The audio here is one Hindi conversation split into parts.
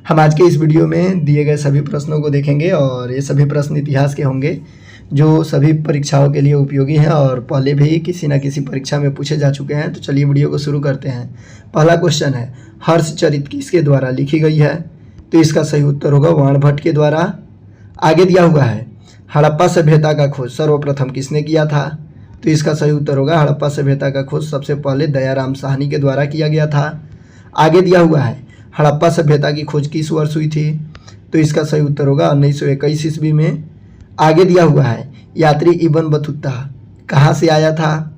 हम आज के इस वीडियो में दिए गए सभी प्रश्नों को देखेंगे और ये सभी प्रश्न इतिहास के होंगे जो सभी परीक्षाओं के लिए उपयोगी हैं और पहले भी किसी न किसी परीक्षा में पूछे जा चुके हैं। तो चलिए वीडियो को शुरू करते हैं। पहला क्वेश्चन है, हर्षचरित किसके द्वारा लिखी गई है? तो इसका सही उत्तर होगा बाणभट्ट के द्वारा। आगे दिया हुआ है, हड़प्पा सभ्यता का खोज सर्वप्रथम किसने किया था? तो इसका सही उत्तर होगा हड़प्पा सभ्यता का खोज सबसे पहले दयाराम साहनी के द्वारा किया गया था। आगे दिया हुआ है, हड़प्पा सभ्यता की खोज किस वर्ष हुई थी? तो इसका सही उत्तर होगा 1921 ईस्वी में। आगे दिया हुआ है, यात्री इब्न बतूता कहाँ से आया था?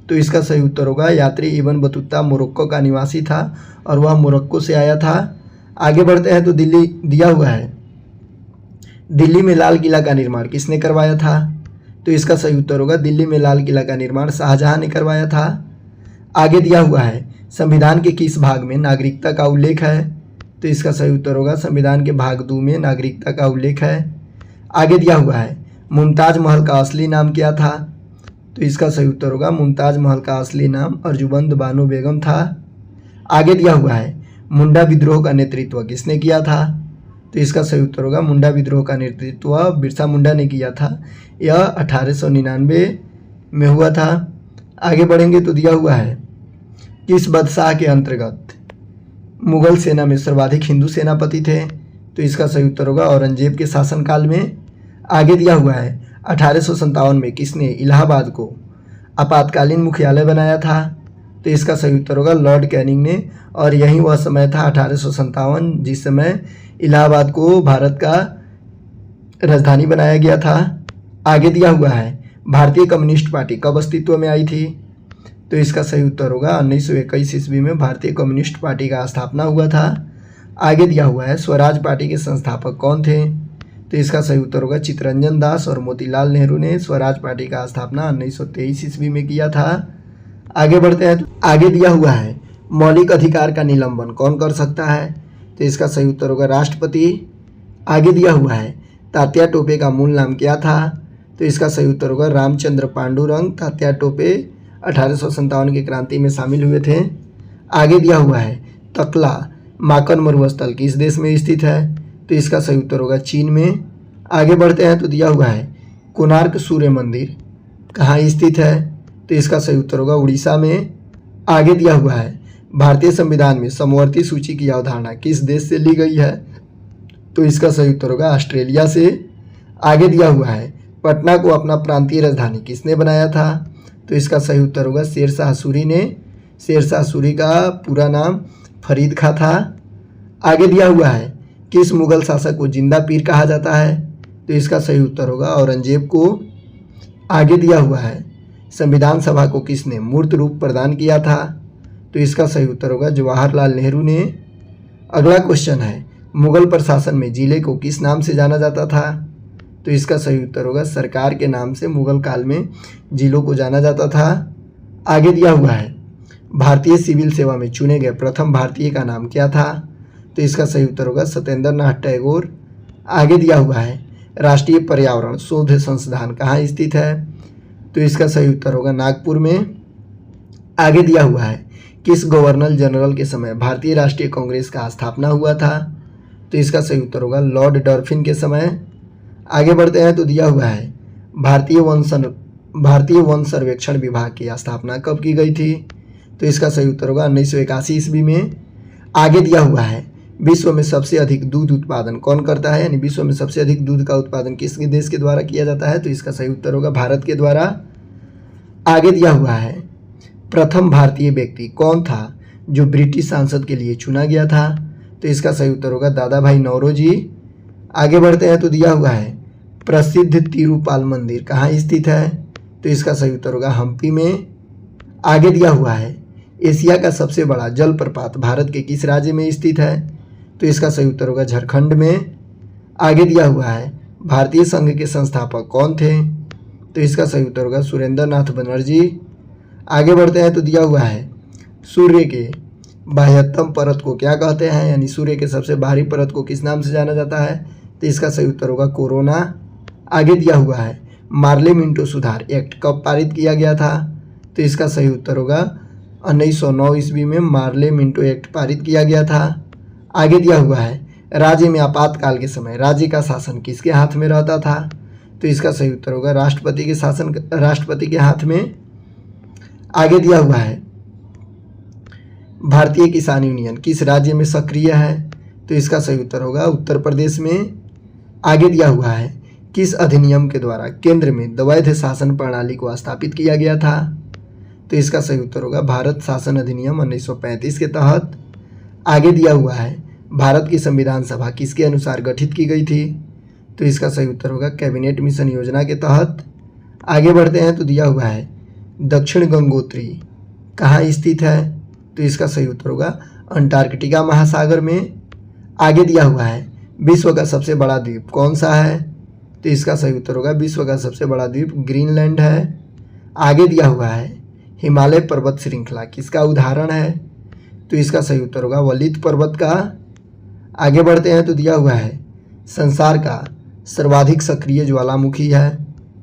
तो इसका सही उत्तर होगा यात्री इब्न बतूता मोरक्को का निवासी था और वह मोरक्को से आया था। आगे बढ़ते हैं तो दिल्ली दिया हुआ है, दिल्ली में लाल किला का निर्माण किसने करवाया था? तो इसका सही उत्तर होगा दिल्ली में लाल किला का निर्माण शाहजहां ने करवाया था। आगे दिया हुआ है, संविधान के किस भाग में नागरिकता का उल्लेख है? तो इसका सही उत्तर होगा संविधान के भाग 2 में नागरिकता का उल्लेख है। आगे दिया हुआ है, मुमताज महल का असली नाम क्या था? तो इसका सही उत्तर होगा मुमताज महल का असली नाम अर्जुमंद बानो बेगम था। आगे दिया हुआ है, मुंडा विद्रोह का नेतृत्व किसने किया था? तो इसका सही उत्तर होगा मुंडा विद्रोह का नेतृत्व बिरसा मुंडा ने किया था। यह 1899 में हुआ था। आगे बढ़ेंगे तो दिया हुआ है, किस बादशाह के अंतर्गत मुगल सेना में सर्वाधिक हिंदू सेनापति थे? तो इसका सही उत्तर होगा औरंगजेब के शासनकाल में। आगे दिया हुआ है, 1857 में किसने इलाहाबाद को आपातकालीन मुख्यालय बनाया था? तो इसका सही उत्तर होगा लॉर्ड कैनिंग ने, और यही वह समय था 1857 जिस समय इलाहाबाद को भारत का राजधानी बनाया गया था। आगे दिया हुआ है, भारतीय कम्युनिस्ट पार्टी कब अस्तित्व में आई थी? तो इसका सही उत्तर होगा 1921 ईस्वी में भारतीय कम्युनिस्ट पार्टी का स्थापना हुआ था। आगे दिया हुआ है, स्वराज पार्टी के संस्थापक कौन थे? तो इसका सही उत्तर होगा चित्तरंजन दास और मोतीलाल नेहरू ने स्वराज पार्टी का स्थापना 1923 ईस्वी में किया था। आगे बढ़ते हैं, आगे दिया हुआ है, मौलिक अधिकार का निलंबन कौन कर सकता है? तो इसका सही उत्तर होगा राष्ट्रपति। आगे दिया हुआ है, तात्या टोपे का मूल नाम क्या था? तो इसका सही उत्तर होगा रामचंद्र पांडुरंग। तात्या टोपे 1857 की क्रांति में शामिल हुए थे। आगे दिया हुआ है, तकला माकन मरुस्थल किस देश में स्थित है? तो इसका सही उत्तर होगा चीन में। आगे बढ़ते हैं तो दिया हुआ है, कोणार्क सूर्य मंदिर कहाँ स्थित है? तो इसका सही उत्तर होगा उड़ीसा में। आगे दिया हुआ है, भारतीय संविधान में समवर्ती सूची की अवधारणा किस देश से ली गई है? तो इसका सही उत्तर होगा ऑस्ट्रेलिया से। आगे दिया हुआ है, पटना को अपना प्रांतीय राजधानी किसने बनाया था? तो इसका सही उत्तर होगा शेरशाह सूरी ने। शेरशाह सूरी का पूरा नाम फरीद खां था। आगे दिया हुआ है, किस मुगल शासक को जिंदा पीर कहा जाता है? तो इसका सही उत्तर होगा औरंगजेब को। आगे दिया हुआ है, संविधान सभा को किसने मूर्त रूप प्रदान किया था? तो इसका सही उत्तर होगा जवाहरलाल नेहरू ने। अगला क्वेश्चन है, मुगल प्रशासन में जिले को किस नाम से जाना जाता था? तो इसका सही उत्तर होगा सरकार के नाम से मुगल काल में जिलों को जाना जाता था। आगे दिया हुआ है, भारतीय सिविल सेवा में चुने गए प्रथम भारतीय का नाम क्या था? तो इसका सही उत्तर होगा सत्येंद्र नाथ टैगोर। आगे दिया हुआ है, राष्ट्रीय पर्यावरण शोध संस्थान कहाँ स्थित है? तो इसका सही उत्तर होगा नागपुर में। आगे दिया हुआ है, किस गवर्नर जनरल के समय भारतीय राष्ट्रीय कांग्रेस का स्थापना हुआ था? तो इसका सही उत्तर होगा लॉर्ड डॉल्फिन के समय। आगे बढ़ते हैं तो दिया हुआ है, भारतीय वन सर्वेक्षण विभाग की स्थापना कब की गई थी? तो इसका सही उत्तर होगा 1981 ईस्वी में। आगे दिया हुआ है, विश्व में सबसे अधिक दूध उत्पादन कौन करता है? यानी विश्व में सबसे अधिक दूध का उत्पादन किस देश के द्वारा किया जाता है? तो इसका सही उत्तर होगा भारत के द्वारा। आगे दिया हुआ है, प्रथम भारतीय व्यक्ति कौन था जो ब्रिटिश सांसद के लिए चुना गया था? तो इसका सही उत्तर होगा दादा भाई नौरोजी। आगे बढ़ते हैं तो दिया हुआ है, प्रसिद्ध तिरुपाल मंदिर कहाँ स्थित है? तो इसका सही उत्तर होगा हम्पी में। आगे दिया हुआ है, एशिया का सबसे बड़ा जलप्रपात भारत के किस राज्य में स्थित है? तो इसका सही उत्तर होगा झारखंड में। आगे दिया हुआ है, भारतीय संघ के संस्थापक कौन थे? तो इसका सही उत्तर होगा सुरेंद्र नाथ बनर्जी। आगे बढ़ते हैं तो दिया हुआ है, सूर्य के बाह्यतम परत को क्या कहते हैं? यानी सूर्य के सबसे बाहरी परत को किस नाम से जाना जाता है? तो इसका सही उत्तर होगा कोरोना। आगे दिया हुआ है, मार्ले मिंटो सुधार एक्ट कब पारित किया गया था? तो इसका सही उत्तर होगा 1909 ईस्वी में मार्ले मिंटो एक्ट पारित किया गया था। आगे दिया हुआ है, राज्य में आपातकाल के समय राज्य का शासन किसके हाथ में रहता था? तो इसका सही उत्तर होगा राष्ट्रपति के हाथ में। आगे दिया हुआ है भारतीय किसान यूनियन किस राज्य में सक्रिय है? तो इसका सही उत्तर होगा उत्तर प्रदेश में। आगे दिया हुआ है किस अधिनियम के द्वारा केंद्र में द्वैध शासन प्रणाली को स्थापित किया गया था? तो इसका सही उत्तर होगा भारत शासन अधिनियम 1935 के तहत। आगे दिया हुआ है भारत की संविधान सभा किसके अनुसार गठित की गई थी? तो इसका सही उत्तर होगा कैबिनेट मिशन योजना के तहत। आगे बढ़ते हैं तो दिया हुआ है दक्षिण गंगोत्री कहाँ स्थित है? तो इसका सही उत्तर होगा अंटार्कटिका महासागर में। आगे दिया हुआ है विश्व का सबसे बड़ा द्वीप कौन सा है? तो इसका सही उत्तर होगा विश्व का सबसे बड़ा द्वीप ग्रीनलैंड है। आगे दिया हुआ है हिमालय पर्वत श्रृंखला किसका उदाहरण है? तो इसका सही उत्तर होगा वलित पर्वत का। आगे बढ़ते हैं तो दिया हुआ है संसार का सर्वाधिक सक्रिय ज्वालामुखी है।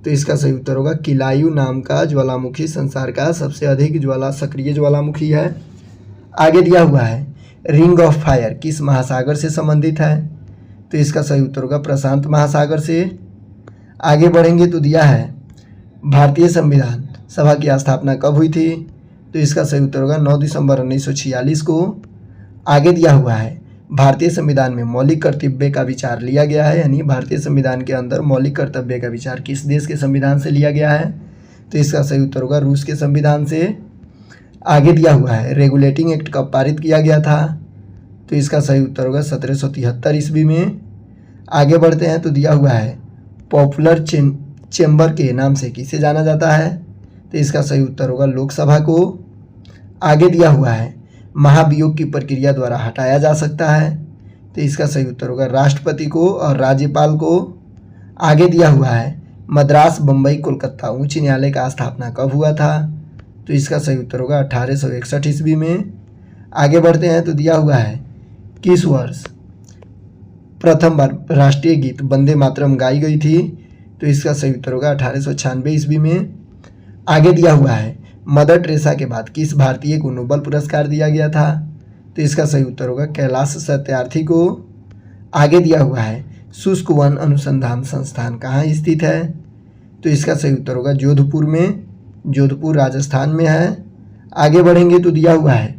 तो इसका सही उत्तर होगा किलायु नाम का ज्वालामुखी संसार का सबसे अधिक सक्रिय ज्वालामुखी है। आगे दिया हुआ है रिंग ऑफ फायर किस महासागर से संबंधित है? तो इसका सही उत्तर होगा प्रशांत महासागर से। आगे बढ़ेंगे तो दिया है भारतीय संविधान सभा की स्थापना कब हुई थी? तो इसका सही उत्तर होगा 9 दिसंबर 1946 को। आगे दिया हुआ है भारतीय संविधान में मौलिक कर्तव्य का विचार लिया गया है, यानी भारतीय संविधान के अंदर मौलिक कर्तव्य का विचार किस देश के संविधान से लिया गया है? तो इसका सही उत्तर होगा रूस के संविधान से। आगे दिया हुआ है रेगुलेटिंग एक्ट कब पारित किया गया था? तो इसका सही उत्तर होगा 1773 ईस्वी में। आगे बढ़ते हैं तो दिया हुआ है पॉपुलर चेंबर के नाम से किसे जाना जाता है? तो इसका सही उत्तर होगा लोकसभा को। आगे दिया हुआ है महाभियोग की प्रक्रिया द्वारा हटाया जा सकता है। तो इसका सही उत्तर होगा राष्ट्रपति को और राज्यपाल को। आगे दिया हुआ है मद्रास बम्बई कोलकाता उच्च न्यायालय का स्थापना कब हुआ था? तो इसका सही उत्तर होगा 1861 ईस्वी में। आगे बढ़ते हैं तो दिया हुआ है किस वर्ष प्रथम बार राष्ट्रीय गीत वंदे मातरम गाई गई थी? तो इसका सही उत्तर होगा 1896 ईस्वी में। आगे दिया हुआ है मदर टेरेसा के बाद किस भारतीय को नोबेल पुरस्कार दिया गया था? तो इसका सही उत्तर होगा कैलाश सत्यार्थी को। आगे दिया हुआ है शुष्क वन अनुसंधान संस्थान कहाँ स्थित है? तो इसका सही उत्तर होगा जोधपुर में, जोधपुर राजस्थान में है। आगे बढ़ेंगे तो दिया हुआ है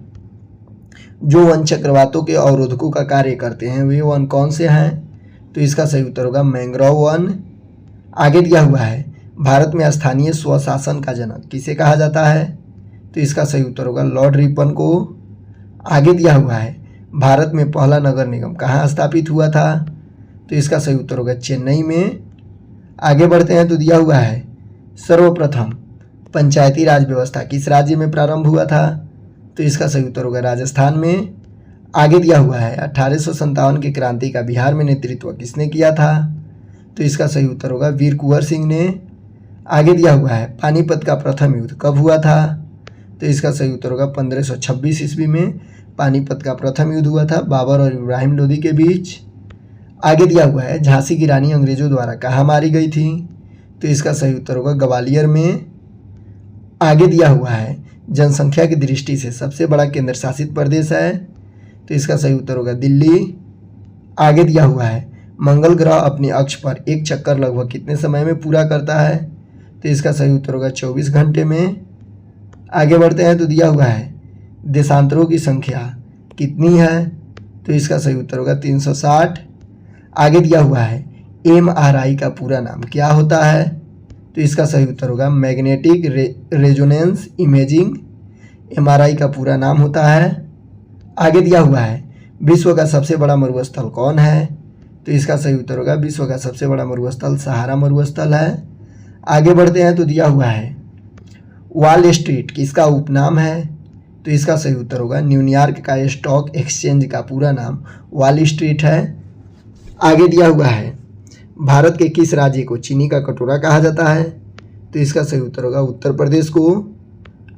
जो वन चक्रवातों के अवरोधकों का कार्य करते हैं वे वन कौन से हैं? तो इसका सही उत्तर होगा मैंग्रोव वन। आगे दिया हुआ है भारत में स्थानीय स्वशासन का जनक किसे कहा जाता है? तो इसका सही उत्तर होगा लॉर्ड रिपन को। आगे दिया हुआ है भारत में पहला नगर निगम कहाँ स्थापित हुआ था? तो इसका सही उत्तर होगा चेन्नई में। आगे बढ़ते हैं तो दिया हुआ है सर्वप्रथम पंचायती राज व्यवस्था किस राज्य में प्रारंभ हुआ था? तो इसका सही उत्तर होगा राजस्थान में। आगे दिया हुआ है 1857 की क्रांति का बिहार में नेतृत्व किसने किया था? तो इसका सही उत्तर होगा वीर कुंवर सिंह ने। आगे दिया हुआ है पानीपत का प्रथम युद्ध कब हुआ था? तो इसका सही उत्तर होगा 1526 ईस्वी में पानीपत का प्रथम युद्ध हुआ था बाबर और इब्राहिम लोदी के बीच। आगे दिया हुआ है झांसी की रानी अंग्रेजों द्वारा कहाँ मारी गई थी? तो इसका सही उत्तर होगा ग्वालियर में। आगे दिया हुआ है जनसंख्या की दृष्टि से सबसे बड़ा केंद्र शासित प्रदेश है? तो इसका सही उत्तर होगा दिल्ली। आगे दिया हुआ है मंगल ग्रह अपने अक्ष पर एक चक्कर लगभग कितने समय में पूरा करता है? तो इसका सही उत्तर होगा 24 घंटे में। आगे बढ़ते हैं तो दिया हुआ है देशांतरों की संख्या कितनी है? तो इसका सही उत्तर होगा 360। आगे दिया हुआ है MRI का पूरा नाम क्या होता है? तो इसका सही उत्तर होगा मैग्नेटिक रेजोनेंस इमेजिंग, MRI का पूरा नाम होता है। आगे दिया हुआ है विश्व का सबसे बड़ा मरुस्थल कौन है? तो इसका सही उत्तर होगा विश्व का सबसे बड़ा मरुस्थल सहारा मरुस्थल है। आगे बढ़ते हैं तो दिया हुआ है वॉल स्ट्रीट किसका उपनाम है? तो इसका सही उत्तर होगा न्यूयॉर्क का स्टॉक एक्सचेंज का पूरा नाम वॉल स्ट्रीट है। आगे दिया हुआ है भारत के किस राज्य को चीनी का कटोरा कहा जाता है? तो इसका सही उत्तर होगा उत्तर प्रदेश को।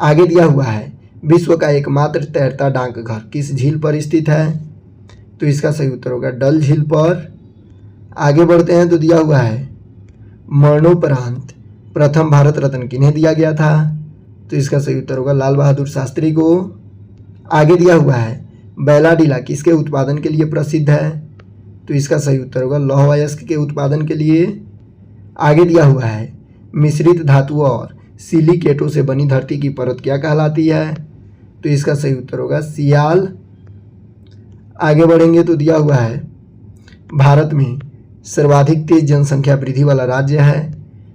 आगे दिया हुआ है विश्व का एकमात्र तैरता डाकघर किस झील पर स्थित है? तो इसका सही उत्तर होगा डल झील पर। आगे बढ़ते हैं तो दिया हुआ है मरणोपरांत प्रथम भारत रत्न किन्हें दिया गया था? तो इसका सही उत्तर होगा लाल बहादुर शास्त्री को। आगे दिया हुआ है बैलाडीला किसके उत्पादन के लिए प्रसिद्ध है? तो इसका सही उत्तर होगा लौह अयस्क के उत्पादन के लिए। आगे दिया हुआ है मिश्रित धातुओं और सिलिकेटों से बनी धरती की परत क्या कहलाती है, तो इसका सही उत्तर होगा सियाल। आगे बढ़ेंगे तो दिया हुआ है भारत में सर्वाधिक तेज जनसंख्या वृद्धि वाला राज्य है,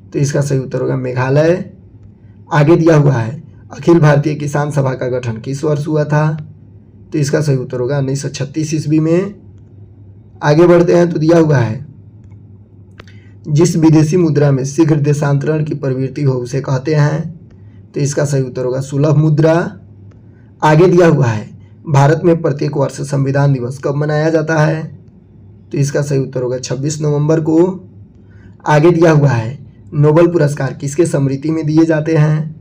तो इसका सही उत्तर होगा मेघालय। आगे दिया हुआ है अखिल भारतीय किसान सभा का गठन किस वर्ष हुआ था, तो इसका सही उत्तर होगा 1936 ईस्वी में। आगे बढ़ते हैं तो दिया हुआ है जिस विदेशी मुद्रा में शीघ्र देशांतरण की प्रवृत्ति हो उसे कहते हैं, तो इसका सही उत्तर होगा सुलभ मुद्रा। आगे दिया हुआ है भारत में प्रत्येक वर्ष संविधान दिवस कब मनाया जाता है, तो इसका सही उत्तर होगा 26 नवंबर को। आगे दिया हुआ है नोबेल पुरस्कार किसके स्मृति में दिए जाते हैं,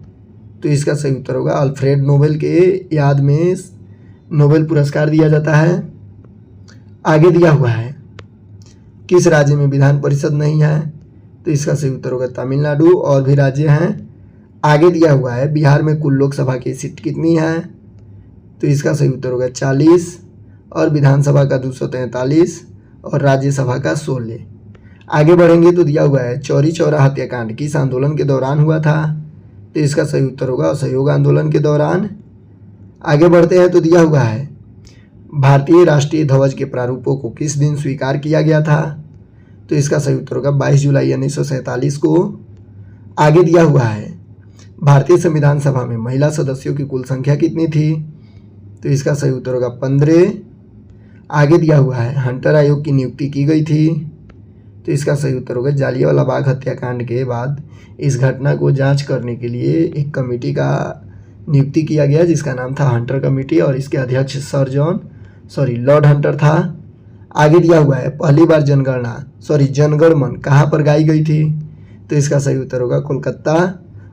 तो इसका सही उत्तर होगा अल्फ्रेड नोबेल के याद में नोबेल पुरस्कार दिया जाता है। आगे दिया हुआ है किस राज्य में विधान परिषद नहीं है, तो इसका सही उत्तर होगा तमिलनाडु, और भी राज्य हैं। आगे दिया हुआ है बिहार में कुल लोकसभा की सीट कितनी है, तो इसका सही उत्तर होगा 40, और विधानसभा का 243 और राज्यसभा का 16। आगे बढ़ेंगे तो दिया हुआ है चौरी चौरा हत्याकांड किस आंदोलन के दौरान हुआ था, तो इसका सही उत्तर होगा असहयोग आंदोलन के दौरान। आगे बढ़ते हैं तो दिया हुआ है भारतीय राष्ट्रीय ध्वज के प्रारूपों को किस दिन स्वीकार किया गया था, तो इसका सही उत्तर होगा 22 जुलाई 1947 को। आगे दिया हुआ है भारतीय संविधान सभा में महिला सदस्यों की कुल संख्या कितनी थी, तो इसका सही उत्तर होगा 15। आगे दिया हुआ है हंटर आयोग की नियुक्ति की गई थी, तो इसका सही उत्तर होगा जालियांवाला बाग हत्याकांड के बाद इस घटना को जांच करने के लिए एक कमेटी का नियुक्ति किया गया जिसका नाम था हंटर कमेटी, और इसके अध्यक्ष लॉर्ड हंटर था। आगे दिया हुआ है पहली बार जनगण मन कहाँ पर गाई गई थी, तो इसका सही उत्तर होगा कोलकाता,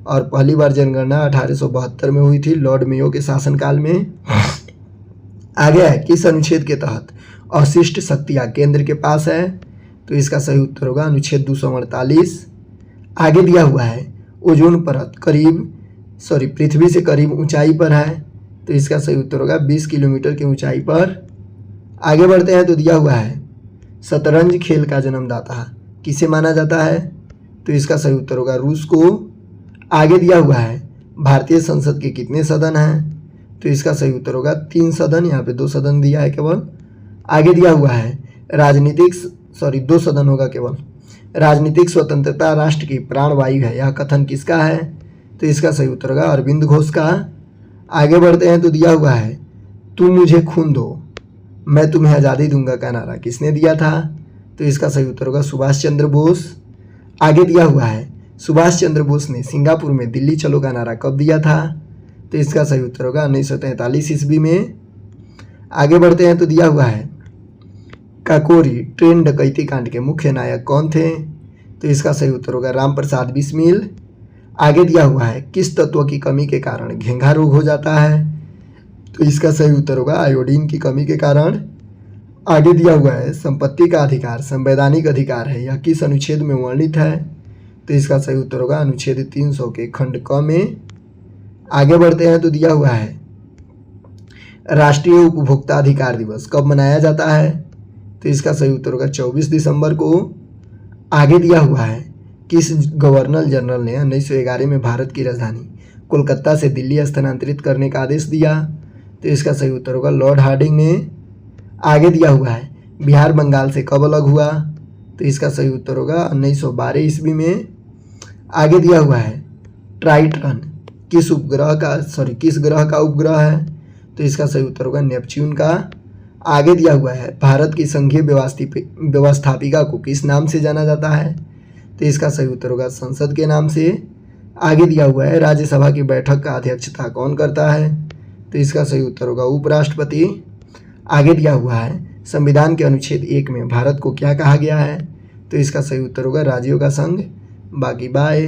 और पहली बार जनगणना 1872 में हुई थी लॉर्ड मेयो के शासनकाल में। आगे है किस अनुच्छेद के तहत अवशिष्ट शक्तियाँ केंद्र के पास है, तो इसका सही उत्तर होगा अनुच्छेद 248। आगे दिया हुआ है ओजोन परत पृथ्वी से करीब ऊंचाई पर है, तो इसका सही उत्तर होगा 20 किलोमीटर की ऊंचाई पर। आगे बढ़ते हैं तो दिया हुआ है शतरंज खेल का जन्मदाता किसे माना जाता है, तो इसका सही उत्तर होगा रूस को। आगे दिया हुआ है भारतीय संसद के कितने सदन हैं, तो इसका सही उत्तर होगा 3 सदन, यहाँ पे 2 सदन दिया है केवल। आगे दिया हुआ है 2 सदन होगा केवल। राजनीतिक स्वतंत्रता राष्ट्र की प्राणवायु है, यह कथन किसका है, तो इसका सही उत्तर होगा अरविंद घोष का। आगे बढ़ते हैं तो दिया हुआ है तुम मुझे खून दो मैं तुम्हें आज़ादी दूंगा का नारा किसने दिया था, तो इसका सही उत्तर होगा सुभाष चंद्र बोस। आगे दिया हुआ है सुभाष चंद्र बोस ने सिंगापुर में दिल्ली चलो का नारा कब दिया था, तो इसका सही उत्तर होगा 1943 ईस्वी में। आगे बढ़ते हैं तो दिया हुआ है काकोरी ट्रेन डकैती कांड के मुख्य नायक कौन थे, तो इसका सही उत्तर होगा राम प्रसाद बिस्मिल। आगे दिया हुआ है किस तत्व की कमी के कारण घेंघा रोग हो जाता है, तो इसका सही उत्तर होगा आयोडीन की कमी के कारण। आगे दिया हुआ है संपत्ति का अधिकार संवैधानिक अधिकार है, यह किस अनुच्छेद में वर्णित है, तो इसका सही उत्तर होगा अनुच्छेद 300 के खंड क में। आगे बढ़ते हैं तो दिया हुआ है राष्ट्रीय उपभोक्ता अधिकार दिवस कब मनाया जाता है, तो इसका सही उत्तर होगा 24 दिसंबर को। आगे दिया हुआ है किस गवर्नर जनरल ने 1911 में भारत की राजधानी कोलकाता से दिल्ली स्थानांतरित करने का आदेश दिया, तो इसका सही उत्तर होगा लॉर्ड हार्डिंग ने। आगे दिया हुआ है बिहार बंगाल से कब अलग हुआ, तो इसका सही उत्तर होगा 1912 ईस्वी में। आगे दिया हुआ है ट्राइटन किस ग्रह का उपग्रह है, तो इसका सही उत्तर होगा नेपच्यून का। आगे दिया हुआ है भारत की संघीय व्यवस्थापिका को किस नाम से जाना जाता है, तो इसका सही उत्तर होगा संसद के नाम से। आगे दिया हुआ है राज्यसभा की बैठक का अध्यक्षता कौन करता है, तो इसका सही उत्तर होगा उपराष्ट्रपति। आगे दिया हुआ है संविधान के अनुच्छेद 1 में भारत को क्या कहा गया है, तो इसका सही उत्तर होगा राज्यों का संघ। बाकी बाय।